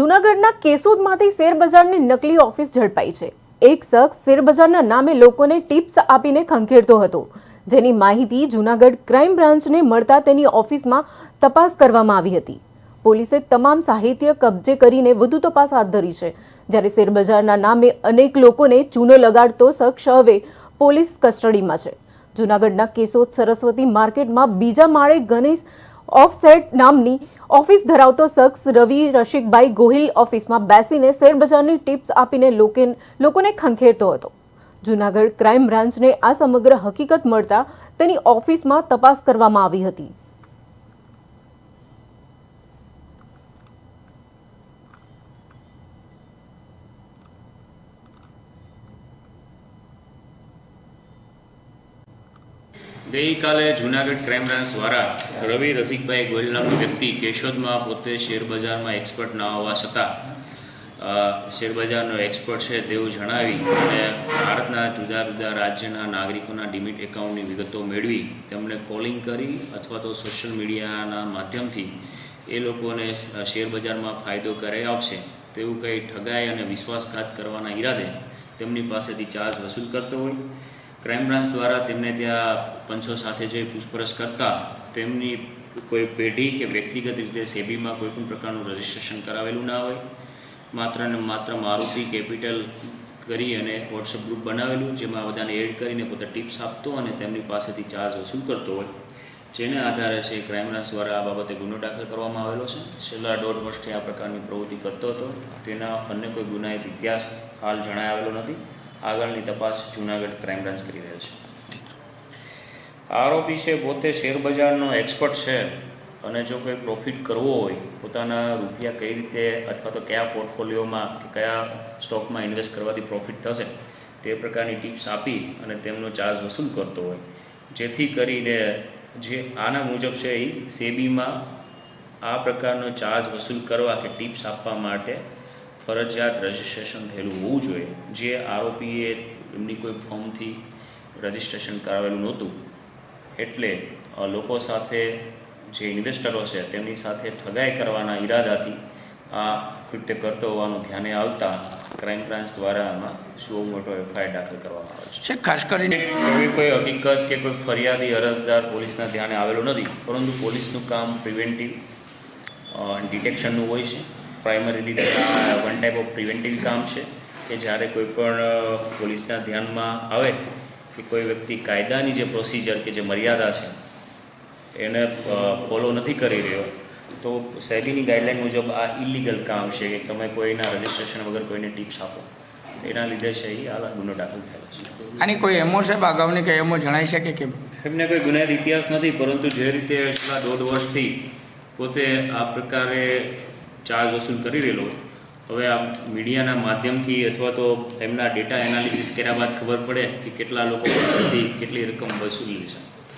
જૂનાગઢના કેશોદમાંથી શેરબજારની નકલી ઓફિસ ઝડપાઈ છે। એક શખ્સ શેરબજારના નામે લોકોને ટિપ્સ આપીને ખંખેરતો હતો, જેની માહિતી જૂનાગઢ ક્રાઇમ બ્રાન્ચને મળતા તેની ઓફિસમાં તપાસ કરવામાં આવી હતી। પોલીસે તમામ સાહિત્ય કબજે કરીને વધુ તપાસ હાથ ધરી છે। જ્યારે શેરબજારના નામે અનેક લોકોને ચૂનો લગાડતો શખ્સ હવે પોલીસ કસ્ટડીમાં છે। જૂનાગઢના કેશોદ સરસ્વતી માર્કેટમાં બીજા માળે ગણેશ ઓફસેટ નામની ઓફિસ ધરાવતો શખ્સ રવિ રશિકભાઈ ગોહિલ ઓફિસમાં બેસીને શેરબજારની ટિપ્સ આપીને લોકોને ખંખેરતો હતો। જૂનાગઢ ક્રાઇમ બ્રાન્ચને આ સમગ્ર હકીકત મળતા તેની ઓફિસમાં તપાસ કરવામાં આવી હતી। ગઈકાલે જૂનાગઢ ક્રાઇમ બ્રાન્ચ દ્વારા રવિ રસિકભાઈ ગોહિલ નામનો વ્યક્તિ કેશોદમાં પોતે શેરબજારમાં એક્સપર્ટ ન હોવા છતાં શેરબજારનો એક્સપર્ટ છે તેવું જણાવી અને ભારતના જુદા જુદા રાજ્યના નાગરિકોના ડીમેટ એકાઉન્ટની વિગતો મેળવી તેમને કોલિંગ કરી અથવા તો સોશિયલ મીડિયાના માધ્યમથી એ લોકોને શેરબજારમાં ફાયદો કરાવી આપશે તેવું કંઈ ઠગાઈ અને વિશ્વાસઘાત કરવાના ઈરાદે તેમની પાસેથી ચાર્જ વસૂલ કરતો હોય। ક્રાઇમ બ્રાન્ચ દ્વારા તેમને ત્યાં પંચો સાથે જઈ પૂછપરછ કરતા તેમની કોઈ પેઢી કે વ્યક્તિગત રીતે સેબીમાં કોઈ પણ પ્રકારનું રજિસ્ટ્રેશન કરાવેલું ના હોય, માત્ર ને માત્ર મારુતિ કેપિટલ કરી અને વોટ્સઅપ ગ્રુપ બનાવેલું, જેમાં બધાને એડ કરીને પોતે ટિપ્સ આપતો અને તેમની પાસેથી ચાર્જ વસૂલ કરતો હોય, જેને આધારે છે ક્રાઇમ બ્રાન્ચ દ્વારા આ બાબતે ગુનો દાખલ કરવામાં આવેલો છે। છેલ્લા 1.5 વર્ષથી આ પ્રકારની પ્રવૃત્તિ કરતો હતો, તેના અન્ય કોઈ ગુનાહિત ઇતિહાસ હાલ જણાઈ આવેલો નથી। આગળની તપાસ જૂનાગઢ ક્રાઇમ બ્રાન્ચ કરી રહ્યો છે। આરોપી છે પોતે શેરબજારનો એક્સપર્ટ છે અને જો કોઈ પ્રોફિટ કરવો હોય, પોતાના રૂપિયા કઈ રીતે અથવા તો કયા પોર્ટફોલિયોમાં કે કયા સ્ટોકમાં ઇન્વેસ્ટ કરવાથી પ્રોફિટ થશે તે પ્રકારની ટિપ્સ આપી અને તેમનો ચાર્જ વસૂલ કરતો હોય, જેથી કરીને જે આના મુજબ છે એ સેબીમાં આ પ્રકારનો ચાર્જ વસૂલ કરવા કે ટિપ્સ આપવા માટે ફરજિયાત રજિસ્ટ્રેશન થયેલું હોવું જોઈએ, જે આરોપીએ એમની કોઈ ફોર્મથી રજિસ્ટ્રેશન કરાવેલું નહોતું। એટલે લોકો સાથે જે ઇન્વેસ્ટરો છે તેમની સાથે ઠગાઈ કરવાના ઈરાદાથી આ કૃત્ય કરતો હોવાનું ધ્યાને આવતા ક્રાઇમ બ્રાન્ચ દ્વારા આમાં સુઓ મોટો એફઆઈઆર દાખલ કરવામાં આવે છે। ખાસ કરીને એવી કોઈ હકીકત કે કોઈ ફરિયાદી અરજદાર પોલીસના ધ્યાને આવેલો નથી, પરંતુ પોલીસનું કામ પ્રિવેન્ટિવ ડિટેક્શનનું હોય છે। Primarily one type of preventive કામ છે કે જ્યારે કોઈ પણ પોલીસના ધ્યાનમાં આવે કે કોઈ વ્યક્તિ કાયદાની જે પ્રોસિજર કે જે મર્યાદા છે એને ફોલો નથી કરી રહ્યો, તો સેબીની ગાઈડલાઇન મુજબ આ ઇલીગલ કામ છે કે તમે કોઈના રજિસ્ટ્રેશન વગર કોઈને ટિપ્સ આપો, એના લીધે છે એ આ ગુનો દાખલ થયેલો છે। આની કોઈ એમો સાહેબ અગાઉની કંઈ એમો જણાઈ શકે કે એમને કોઈ ગુનાહિત ઇતિહાસ નથી, પરંતુ જે રીતે છેલ્લા 1.5 વર્ષથી પોતે આ પ્રકારે ચાર્જ વસૂલ કરી રહેલો, હવે આ મીડિયાના માધ્યમથી અથવા તો એમના ડેટા એનાલિસિસ કર્યા બાદ ખબર પડે કે કેટલા લોકો પાસેથી કેટલી રકમ વસૂલી છે।